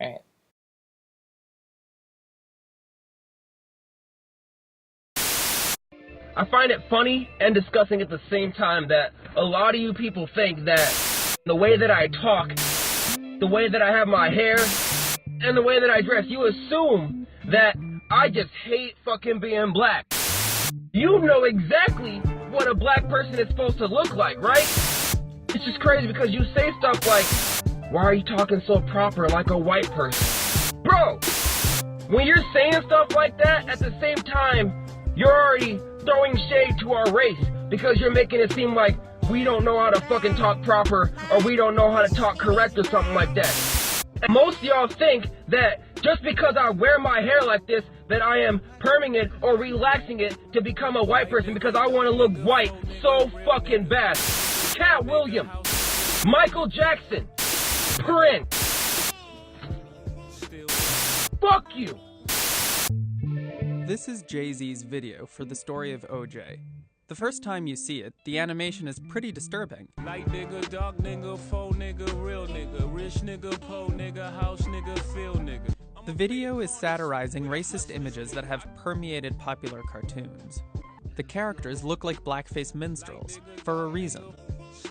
Alright. I find it funny and disgusting at the same time that a lot of you people think that the way that I talk, the way that I have my hair, and the way that I dress, you assume that I just hate fucking being black. You know exactly what a black person is supposed to look like, right? It's just crazy because you say stuff like, why are you talking so proper like a white person? Bro, when you're saying stuff like that, at the same time, you're already throwing shade to our race because you're making it seem like we don't know how to fucking talk proper or we don't know how to talk correct or something like that. And most of y'all think that just because I wear my hair like this, that I am perming it or relaxing it to become a white person because I want to look white so fucking bad. Cat Williams, Michael Jackson, Prince. Fuck you. This is Jay-Z's video for the story of OJ. The first time you see it, the animation is pretty disturbing. Light nigga, dark nigga, faux nigga, real nigga, rich nigga, po nigga, house nigga, feel nigga. The video is satirizing racist images that have permeated popular cartoons. The characters look like blackface minstrels, for a reason.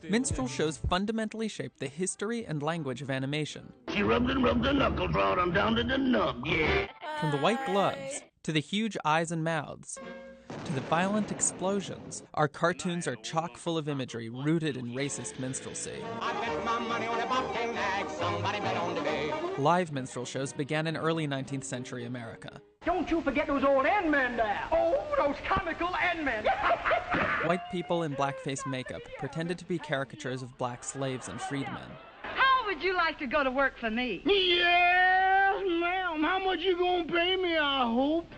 Minstrel shows fundamentally shaped the history and language of animation. She rubbed the knuckles, brought them down to the nub, yeah. From the white gloves, to the huge eyes and mouths, to the violent explosions, our cartoons are chock full of imagery rooted in racist minstrelsy. Live minstrel shows began in early 19th century America. Don't you forget those old N men there. Oh, those comical N men. White people in blackface makeup pretended to be caricatures of black slaves and freedmen. How would you like to go to work for me? Yes, ma'am. How much you gonna pay me, I hope?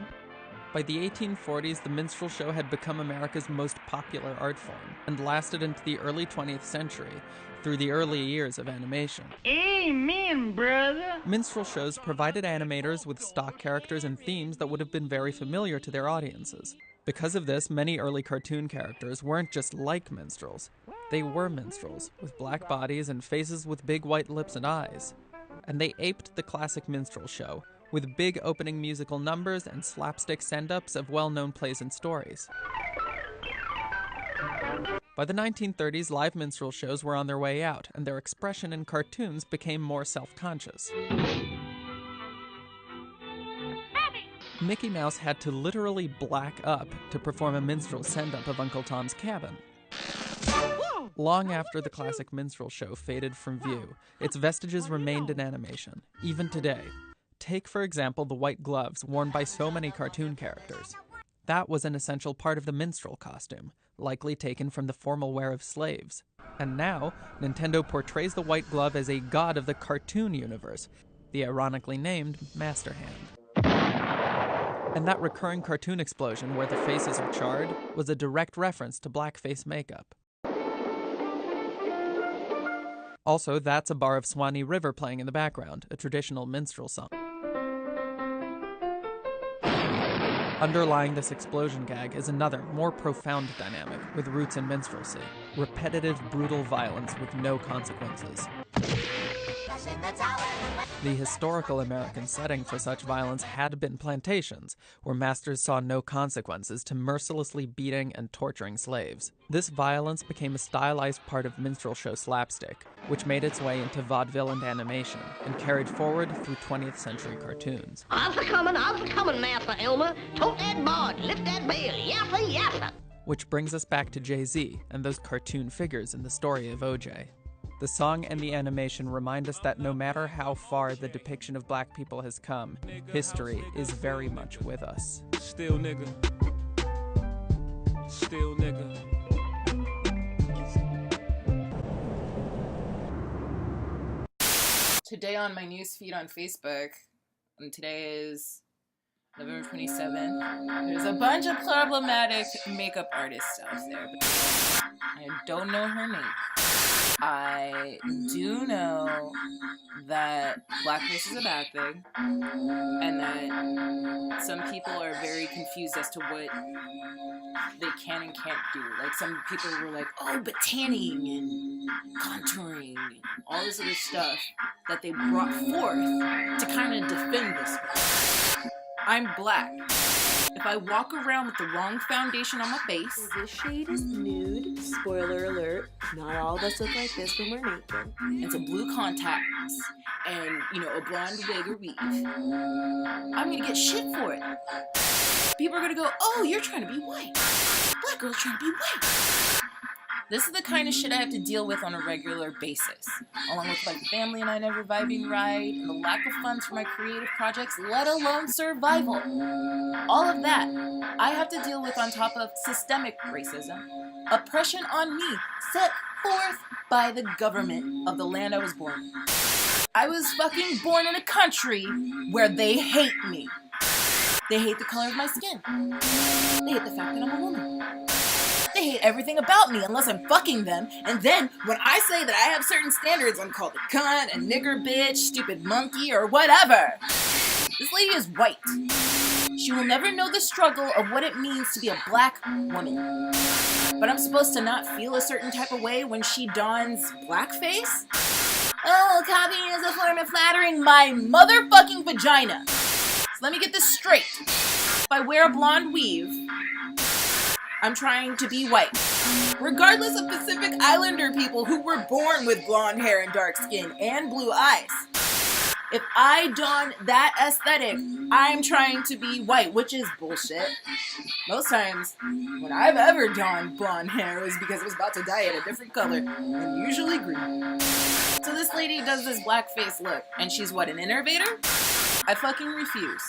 By the 1840s, the minstrel show had become America's most popular art form and lasted into the early 20th century, through the early years of animation. Amen, brother. Minstrel shows provided animators with stock characters and themes that would have been very familiar to their audiences. Because of this, many early cartoon characters weren't just like minstrels. They were minstrels, with black bodies and faces with big white lips and eyes. And they aped the classic minstrel show, with big opening musical numbers and slapstick send-ups of well-known plays and stories. By the 1930s, live minstrel shows were on their way out, and their expression in cartoons became more self-conscious. Mickey Mouse had to literally black up to perform a minstrel send-up of Uncle Tom's Cabin. Long after the classic minstrel show faded from view, its vestiges remained in animation, even today. Take, for example, the white gloves worn by so many cartoon characters. That was an essential part of the minstrel costume, likely taken from the formal wear of slaves. And now, Nintendo portrays the white glove as a god of the cartoon universe, the ironically named Master Hand. And that recurring cartoon explosion where the faces are charred was a direct reference to blackface makeup. Also, that's a bar of Swanee River playing in the background, a traditional minstrel song. Underlying this explosion gag is another, more profound dynamic with roots in minstrelsy: repetitive, brutal violence with no consequences. The historical American setting for such violence had been plantations, where masters saw no consequences to mercilessly beating and torturing slaves. This violence became a stylized part of minstrel show slapstick, which made its way into vaudeville and animation, and carried forward through 20th century cartoons. I've coming, Master Elmer. Tote that board, lift that bell, yappa, yappa. Which brings us back to Jay-Z and those cartoon figures in the story of OJ. The song and the animation remind us that no matter how far the depiction of black people has come, history is very much with us. Still nigga. Still nigga. Today on my newsfeed on Facebook, and today is November 27th, there's a bunch of problematic makeup artists out there. I don't know her name. I do know that blackface is a bad thing, and that some people are very confused as to what they can and can't do. Like, some people were like, oh, but tanning and contouring and all this other stuff that they brought forth to kind of defend this. I'm black. If I walk around with the wrong foundation on my face... This shade is nude. Spoiler alert. Not all of us look like this when we're naked. And some blue contacts. And, you know, a blonde wig or weave. I'm gonna get shit for it. People are gonna go, oh, you're trying to be white. Black girl's trying to be white. This is the kind of shit I have to deal with on a regular basis, along with my family and I never vibing right, and the lack of funds for my creative projects, let alone survival. All of that I have to deal with on top of systemic racism, oppression on me, set forth by the government of the land I was born in. I was fucking born in a country where they hate me. They hate the color of my skin. They hate the fact that I'm a woman. They hate everything about me unless I'm fucking them, and then when I say that I have certain standards, I'm called a cunt, a nigger bitch, stupid monkey, or whatever. This lady is white. She will never know the struggle of what it means to be a black woman. But I'm supposed to not feel a certain type of way when she dons blackface? Oh, copying is a form of flattering my motherfucking vagina. So let me get this straight. If I wear a blonde weave, I'm trying to be white. Regardless of Pacific Islander people who were born with blonde hair and dark skin and blue eyes. If I don that aesthetic, I'm trying to be white, which is bullshit. Most times, when I've ever donned blonde hair, it was because I was about to dye it a different color, and usually green. So this lady does this blackface look, and she's what, an innovator? I fucking refuse.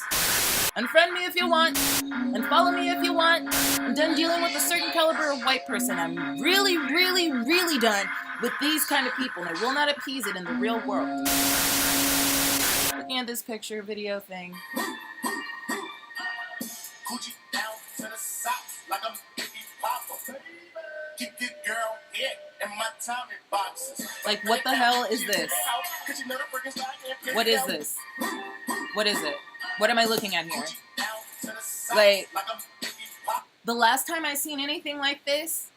Unfriend me if you want, and follow me if you want. I'm done dealing with a certain caliber of white person. I'm really, really, really done with these kind of people, and I will not appease it in the real world. Looking at this picture video thing. Like, what the hell is this? What is this? What is it? What am I looking at here? Like, the last time I seen anything like this,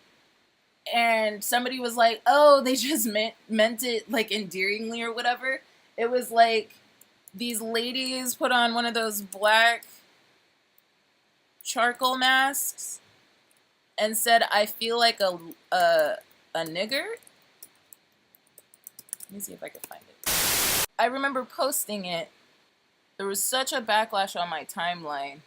and somebody was like, oh, they just meant it, like, endearingly or whatever, it was like, these ladies put on one of those black charcoal masks and said, I feel like a nigger? Let me see if I can find it. I remember posting it. There was such a backlash on my timeline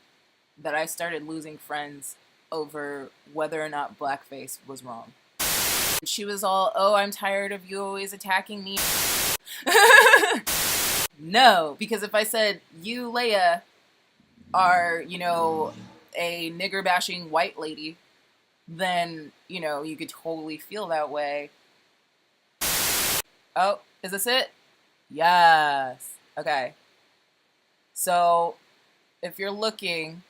that I started losing friends over whether or not blackface was wrong. She was all, oh, I'm tired of you always attacking me. No, because if I said, you, Leia, are, you know, a nigger-bashing white lady, then, you know, you could totally feel that way. Oh, is this it? Yes. Okay. So, if you're looking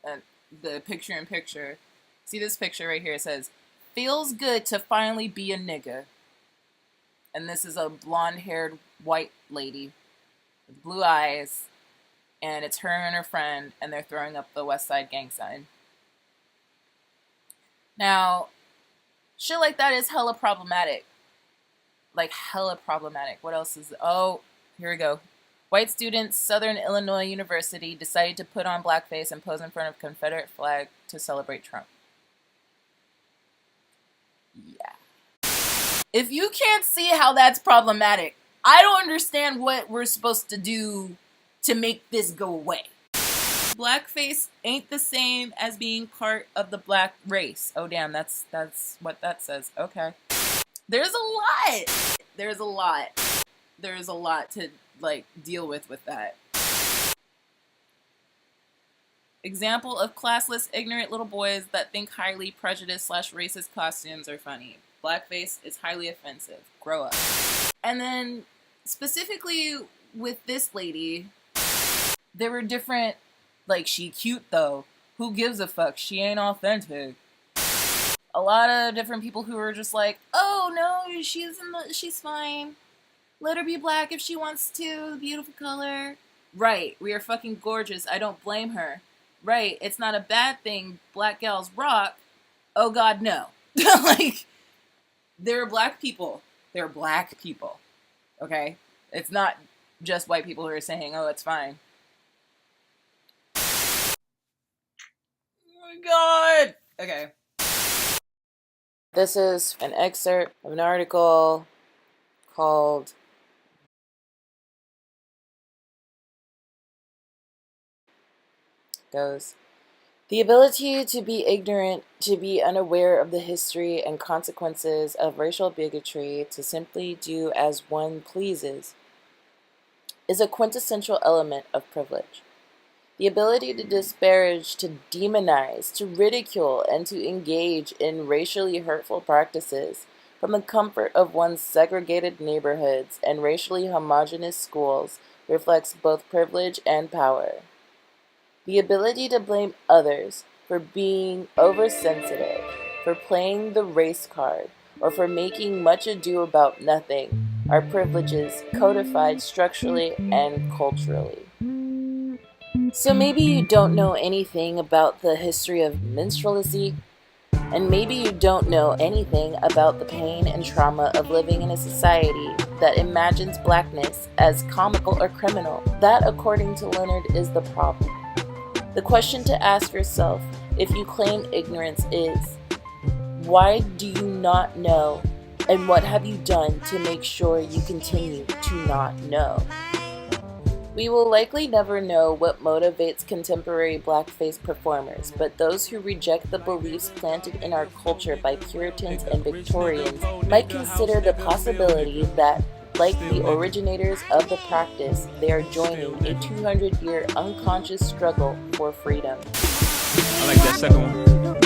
at the picture-in-picture, see this picture right here? It says, feels good to finally be a nigga. And this is a blonde-haired white lady with blue eyes, and it's her and her friend, and they're throwing up the West Side Gang sign. Now, shit like that is hella problematic. Like, hella problematic. What else is... Oh, here we go. White students, Southern Illinois University, decided to put on blackface and pose in front of Confederate flag to celebrate Trump. Yeah. If you can't see how that's problematic, I don't understand what we're supposed to do to make this go away. Blackface ain't the same as being part of the black race. Oh, damn, that's what that says. Okay. There's a lot. There's a lot. There's a lot to, like, deal with that. Example of classless, ignorant little boys that think highly prejudiced / racist costumes are funny. Blackface is highly offensive. Grow up. And then, specifically with this lady, there were different, like, she cute though. Who gives a fuck? She ain't authentic. a lot of different people who are just like, oh no, she's fine. Let her be black if she wants to. Beautiful color. Right, we are fucking gorgeous. I don't blame her. Right, it's not a bad thing. Black gals rock. Oh God, no. Like, there are black people. There are black people. Okay? It's not just white people who are saying, oh, it's fine. Oh my God. Okay. This is an excerpt of an article called The ability to be ignorant, to be unaware of the history and consequences of racial bigotry, to simply do as one pleases, is a quintessential element of privilege. The ability to disparage, to demonize, to ridicule, and to engage in racially hurtful practices from the comfort of one's segregated neighborhoods and racially homogeneous schools reflects both privilege and power. The ability to blame others for being oversensitive, for playing the race card, or for making much ado about nothing are privileges codified structurally and culturally. So maybe you don't know anything about the history of minstrelsy, and maybe you don't know anything about the pain and trauma of living in a society that imagines blackness as comical or criminal. That, according to Leonard, is the problem. The question to ask yourself if you claim ignorance is, why do you not know, and what have you done to make sure you continue to not know? We will likely never know what motivates contemporary blackface performers, but those who reject the beliefs planted in our culture by Puritans and Victorians might consider the possibility that, like the originators of the practice, they are joining a 200-year unconscious struggle for freedom. I like that second one.